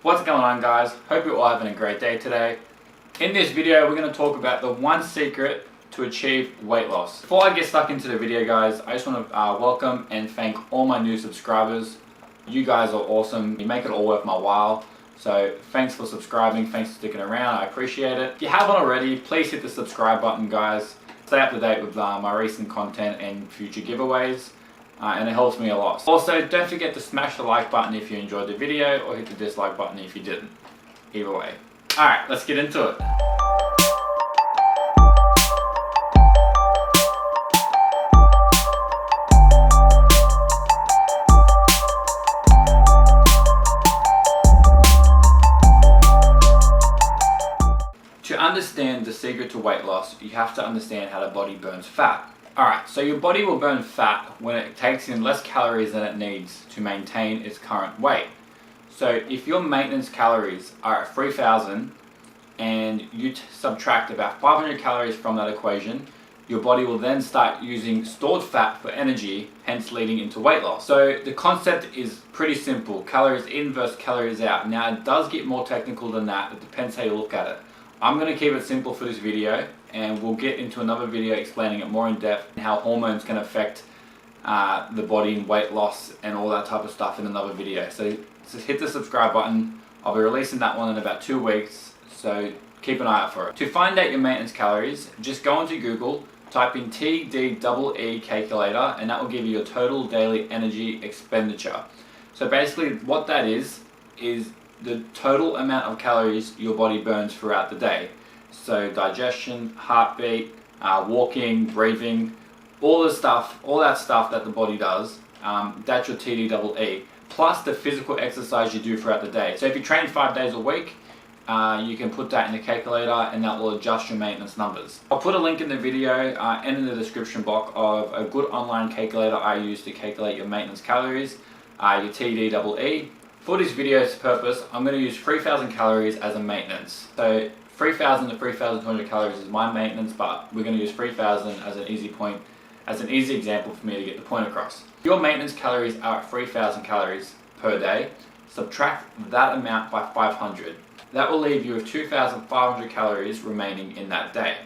What's going on, guys? Hope you're all having a great day today. In this video, we're going to talk about the one secret to achieve weight loss. Before I get stuck into the video, guys, I just want to welcome and thank all my new subscribers. You guys are awesome. You make it all worth my while. So thanks for subscribing. Thanks for sticking around. I appreciate it. If you haven't already, please hit the subscribe button, guys. Stay up to date with my recent content and future giveaways. And it helps me a lot. Also, don't forget to smash the like button if you enjoyed the video, or hit the dislike button if you didn't. Either way. Alright, let's get into it. To understand the secret to weight loss, you have to understand how the body burns fat. Alright, so your body will burn fat when it takes in less calories than it needs to maintain its current weight. So if your maintenance calories are at 3,000 and you subtract about 500 calories from that equation, your body will then start using stored fat for energy, hence leading into weight loss. So the concept is pretty simple, calories in versus calories out. Now it does get more technical than that, it depends how you look at it. I'm going to keep it simple for this video, and we'll get into another video explaining it more in depth and how hormones can affect the body and weight loss and all that type of stuff in another video. So just hit the subscribe button. I'll be releasing that one in about 2 weeks, so keep an eye out for it. To find out your maintenance calories, just go into Google, type in TDEE calculator, and that will give you your total daily energy expenditure. So basically what that is the total amount of calories your body burns throughout the day. So digestion, heartbeat, walking, breathing, all that stuff that the body does, that's your TDEE, plus the physical exercise you do throughout the day. So if you train 5 days a week, you can put that in the calculator and that will adjust your maintenance numbers. I'll put a link in the video and in the description box of a good online calculator I use to calculate your maintenance calories, your TDEE. For this video's purpose, I'm going to use 3,000 calories as a maintenance. So 3,000 to 3,200 calories is my maintenance, but we're going to use 3,000 as an easy example for me to get the point across. If your maintenance calories are at 3,000 calories per day, subtract that amount by 500. That will leave you with 2,500 calories remaining in that day.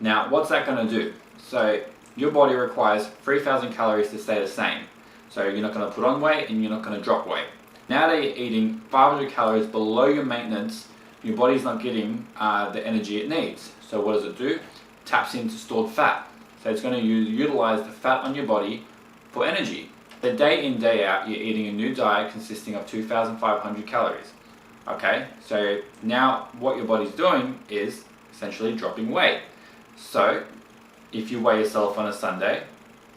Now, what's that going to do? So your body requires 3,000 calories to stay the same. So you're not going to put on weight and you're not going to drop weight. Now that you're eating 500 calories below your maintenance, your body's not getting the energy it needs. So what does it do? It taps into stored fat. So it's going to utilize the fat on your body for energy. The day in, day out, you're eating a new diet consisting of 2,500 calories. Okay, so now what your body's doing is essentially dropping weight. So if you weigh yourself on a Sunday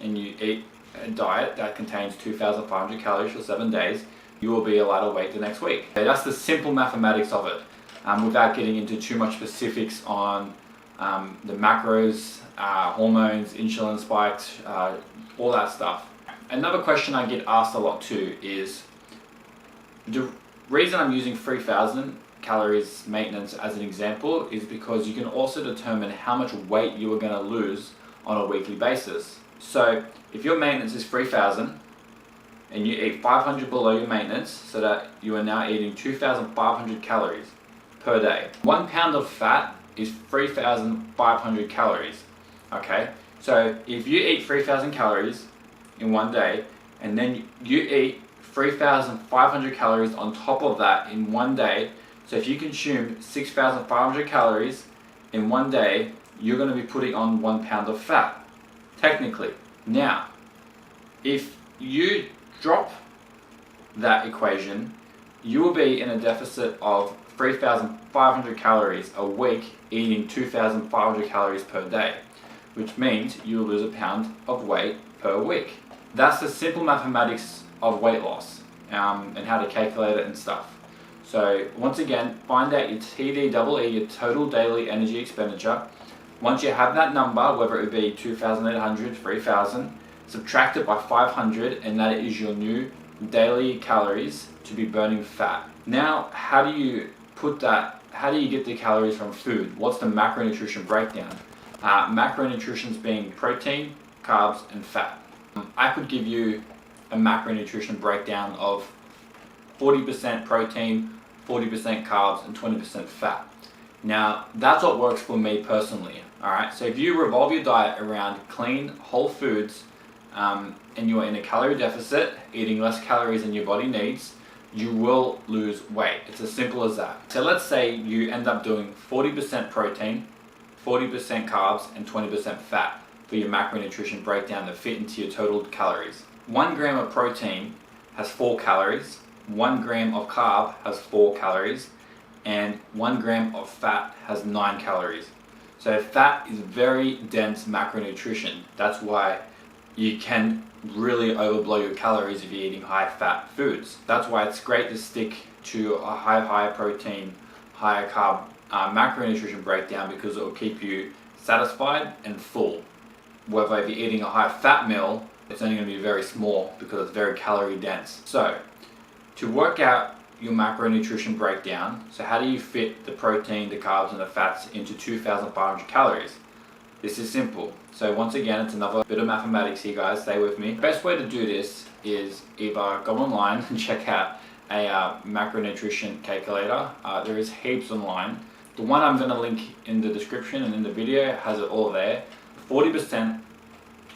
and you eat a diet that contains 2,500 calories for 7 days, you will be a lighter weight the next week. Okay, that's the simple mathematics of it, without getting into too much specifics on the macros, hormones, insulin spikes, all that stuff. Another question I get asked a lot too is, the reason I'm using 3,000 calories maintenance as an example is because you can also determine how much weight you are going to lose on a weekly basis. So if your maintenance is 3,000, and you eat 500 below your maintenance, so that you are now eating 2,500 calories per day. 1 pound of fat is 3,500 calories. Okay, so if you eat 3,000 calories in 1 day, and then you eat 3,500 calories on top of that in 1 day, so if you consume 6,500 calories in 1 day, you're going to be putting on 1 pound of fat, technically. Now, if you drop that equation, you will be in a deficit of 3,500 calories a week, eating 2,500 calories per day, which means you will lose a pound of weight per week. That's the simple mathematics of weight loss, and how to calculate it and stuff. So once again, find out your TDEE, your total daily energy expenditure. Once you have that number, whether it be 2,800, 3,000, subtract it by 500, and that is your new daily calories to be burning fat. Now, how do you get the calories from food? What's the macronutrition breakdown? Macronutrition being protein, carbs, and fat. I could give you a macronutrition breakdown of 40% protein, 40% carbs, and 20% fat. Now, that's what works for me personally, alright? So if you revolve your diet around clean, whole foods, and you're in a calorie deficit, eating less calories than your body needs, you will lose weight. It's as simple as that. So let's say you end up doing 40% protein, 40% carbs, and 20% fat for your macronutrition breakdown that fit into your total calories. 1 gram of protein has 4 calories, 1 gram of carb has 4 calories, and 1 gram of fat has 9 calories. So fat is very dense macronutrition. That's why you can really overblow your calories if you're eating high fat foods. That's why it's great to stick to a higher protein, higher carb macronutrition breakdown, because it will keep you satisfied and full. Whether if you're eating a high fat meal, it's only going to be very small because it's very calorie dense. So to work out your macronutrition breakdown, so how do you fit the protein, the carbs, and the fats into 2,500 calories? This is simple. So once again, it's another bit of mathematics here, guys. Stay with me. The best way to do this is either go online and check out a macronutrition calculator. There is heaps online. The one I'm going to link in the description and in the video has it all there. 40%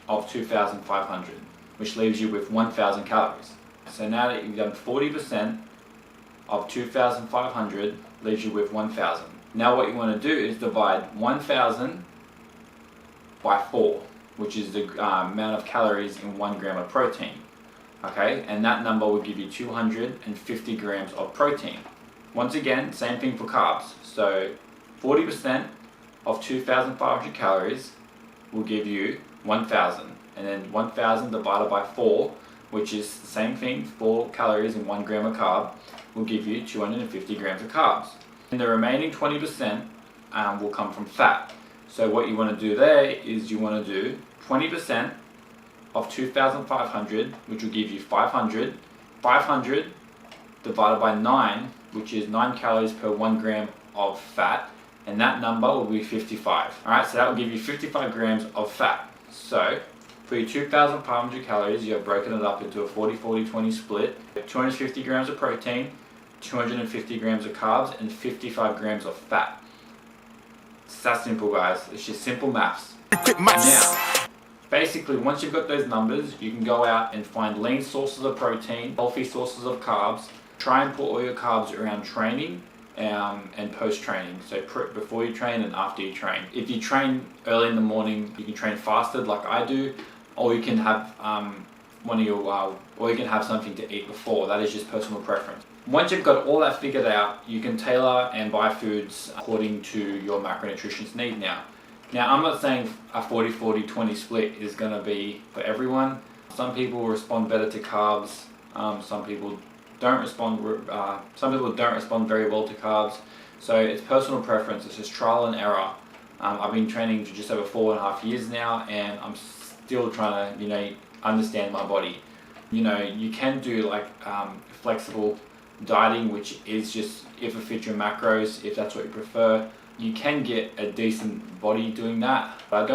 of 2,500, which leaves you with 1,000 calories. So now that you've done 40% of 2,500, leaves you with 1,000. Now what you want to do is divide 1,000 by 4, which is the amount of calories in 1 gram of protein. Okay, and that number will give you 250 grams of protein. Once again, same thing for carbs. So 40% of 2,500 calories will give you 1,000, and then 1,000 divided by 4, which is the same thing, 4 calories in 1 gram of carb, will give you 250 grams of carbs. And the remaining 20% will come from fat. So what you want to do there is you want to do 20% of 2,500, which will give you 500. 500 divided by 9, which is 9 calories per 1 gram of fat, and that number will be 55. Alright, so that will give you 55 grams of fat. So for your 2,500 calories, you have broken it up into a 40-40-20 split. 250 grams of protein, 250 grams of carbs, and 55 grams of fat. It's that simple, guys. It's just simple maths. Now, basically, once you've got those numbers, you can go out and find lean sources of protein, healthy sources of carbs. Try and put all your carbs around training and post-training. So before you train and after you train. If you train early in the morning, you can train fasted like I do, or you can have or you can have something to eat before. That is just personal preference. Once you've got all that figured out, you can tailor and buy foods according to your macronutrition's need now. Now, I'm not saying a 40-40-20 split is going to be for everyone. Some people respond better to carbs. Some people don't respond very well to carbs. So it's personal preference. It's just trial and error. I've been training for just over 4.5 years now, and I'm still trying to, understand my body. You can do like flexible dieting, which is just if it fits your macros, if that's what you prefer. You can get a decent body doing that, but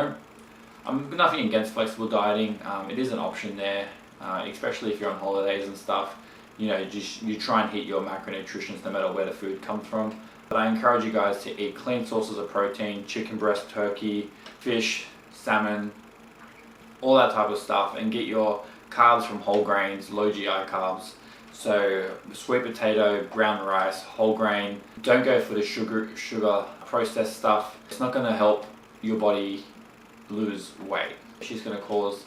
I'm nothing against flexible dieting. It is an option there, especially if you're on holidays and stuff. You try and hit your macronutrients no matter where the food comes from. But I encourage you guys to eat clean sources of protein: chicken breast, turkey, fish, salmon, all that type of stuff, and get your carbs from whole grains, low GI carbs. So sweet potato, brown rice, whole grain. Don't go for the sugar processed stuff. It's not going to help your body lose weight. It's just going to cause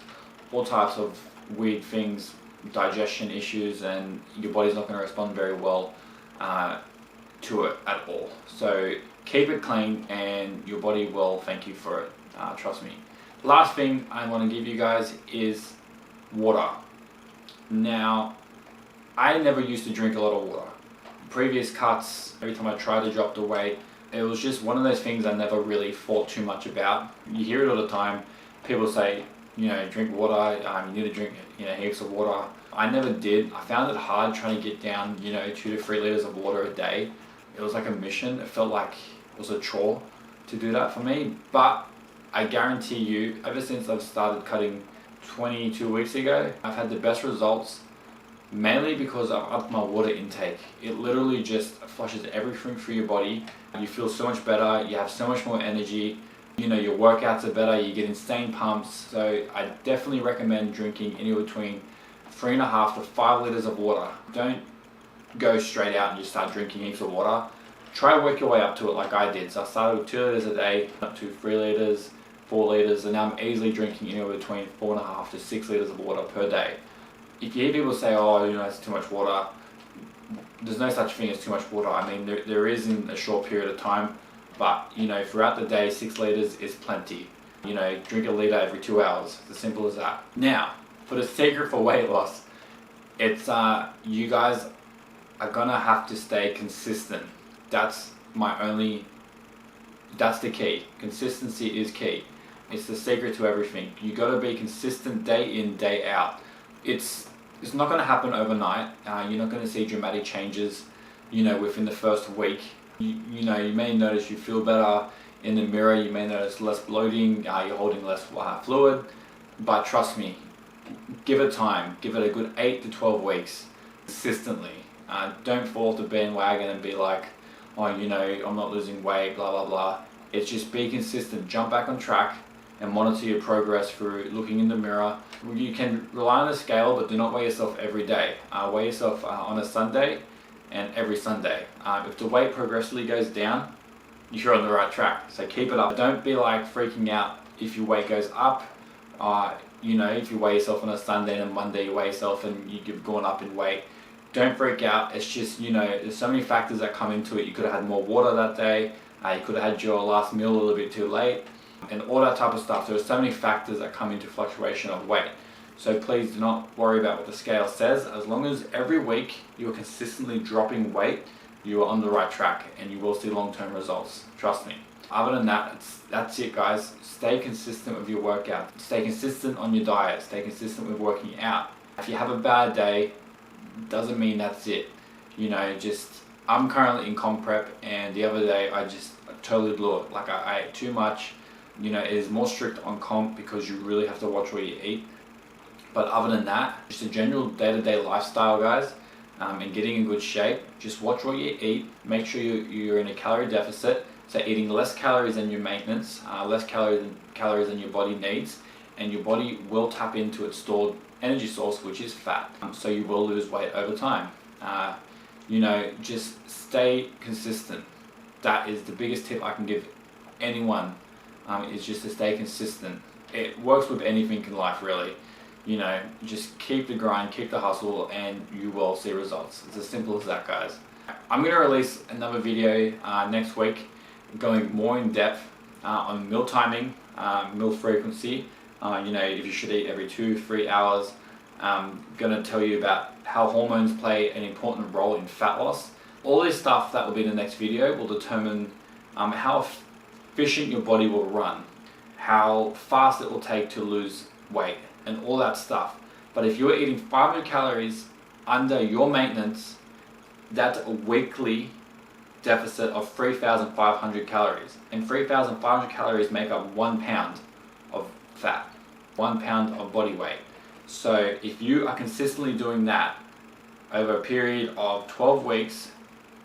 all types of weird things, digestion issues, and your body's not going to respond very well to it at all. So keep it clean and your body will thank you for it. Trust me. Last thing I want to give you guys is water. Now, I never used to drink a lot of water. Previous cuts, every time I tried to drop the weight, it was just one of those things I never really thought too much about. You hear it all the time. People say, drink water, you need to drink, heaps of water. I never did. I found it hard trying to get down, 2 to 3 liters of water a day. It was like a mission. It felt like it was a chore to do that for me. But I guarantee you, ever since I've started cutting 22 weeks ago, I've had the best results mainly because I've upped my water intake. It literally just flushes everything through your body. You feel so much better, you have so much more energy, you know, your workouts are better, you get insane pumps. So I definitely recommend drinking anywhere between 3.5 to 5 liters of water. Don't go straight out and just start drinking heaps of water. Try to work your way up to it like I did. So I started with 2 liters a day, up to 3 liters, 4 liters, and now I'm easily drinking anywhere between 4.5 to 6 liters of water per day. If you hear people say, oh, you know, it's too much water, there's no such thing as too much water. I mean, there is in a short period of time, but, you know, throughout the day, 6 liters is plenty. You know, drink a liter every 2 hours. It's as simple as that. Now, for the secret for weight loss, it's you guys are gonna have to stay consistent. That's the key. Consistency is key. It's the secret to everything. You gotta be consistent day in, day out. It's not gonna happen overnight. You're not gonna see dramatic changes, you know, within the first week. You know, you may notice you feel better in the mirror. You may notice less bloating. You're holding less fluid. But trust me, give it time. Give it a good 8 to 12 weeks consistently. Don't fall off the bandwagon and be like, oh, you know, I'm not losing weight, blah, blah, blah. It's just be consistent. Jump back on track and monitor your progress through looking in the mirror. You can rely on a scale, but do not weigh yourself every day. Weigh yourself on a Sunday and every Sunday. If the weight progressively goes down, you're on the right track. So keep it up. Don't be like freaking out if your weight goes up. You know, if you weigh yourself on a Sunday and Monday you weigh yourself and you've gone up in weight, don't freak out. It's just, you know, there's so many factors that come into it. You could have had more water that day. You could have had your last meal a little bit too late, and all that type of stuff. There are so many factors that come into fluctuation of weight. So please do not worry about what the scale says. As long as every week you're consistently dropping weight, you are on the right track and you will see long-term results. Trust me. Other than that, that's it, guys. Stay consistent with your workout. Stay consistent on your diet. Stay consistent with working out. If you have a bad day, doesn't mean that's it. You know, I'm currently in comp prep, and the other day I totally blew it. Like I ate too much. You know, it is more strict on comp because you really have to watch what you eat. But other than that, just a general day-to-day lifestyle, guys, and getting in good shape. Just watch what you eat. Make sure you're in a calorie deficit. So eating less calories than your maintenance, less calories than your body needs, and your body will tap into its stored energy source, which is fat. So you will lose weight over time. You know, just stay consistent. That is the biggest tip I can give anyone, is just to stay consistent. It works with anything in life, really. You know, just keep the grind, keep the hustle, and you will see results. It's as simple as that, guys. I'm going to release another video next week going more in depth on meal timing, meal frequency, you know, if you should eat every 2-3 hours. I'm going to tell you about how hormones play an important role in fat loss. All this stuff that will be in the next video will determine how efficient your body will run, how fast it will take to lose weight, and all that stuff. But if you're eating 500 calories under your maintenance, that's a weekly deficit of 3,500 calories. And 3,500 calories make up 1 pound of fat, 1 pound of body weight. So if you are consistently doing that over a period of 12 weeks,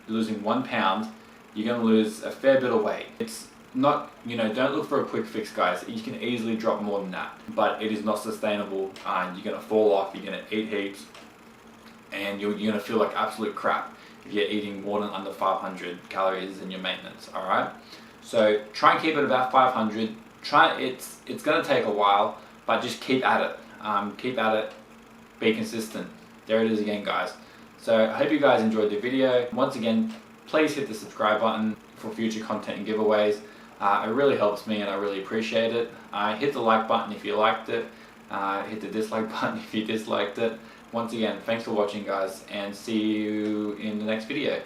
losing 1 pound, you're going to lose a fair bit of weight. It's not, you know, don't look for a quick fix, guys. You can easily drop more than that, but it is not sustainable. You're going to fall off, you're going to eat heaps, and you're going to feel like absolute crap if you're eating more than under 500 calories in your maintenance. All right, so try and keep it about 500. It's going to take a while, but just keep at it. Keep at it. Be consistent. There it is again, guys. So I hope you guys enjoyed the video. Once again, please hit the subscribe button for future content and giveaways. It really helps me and I really appreciate it. Hit the like button if you liked it. Hit the dislike button if you disliked it. Once again, thanks for watching, guys, and see you in the next video.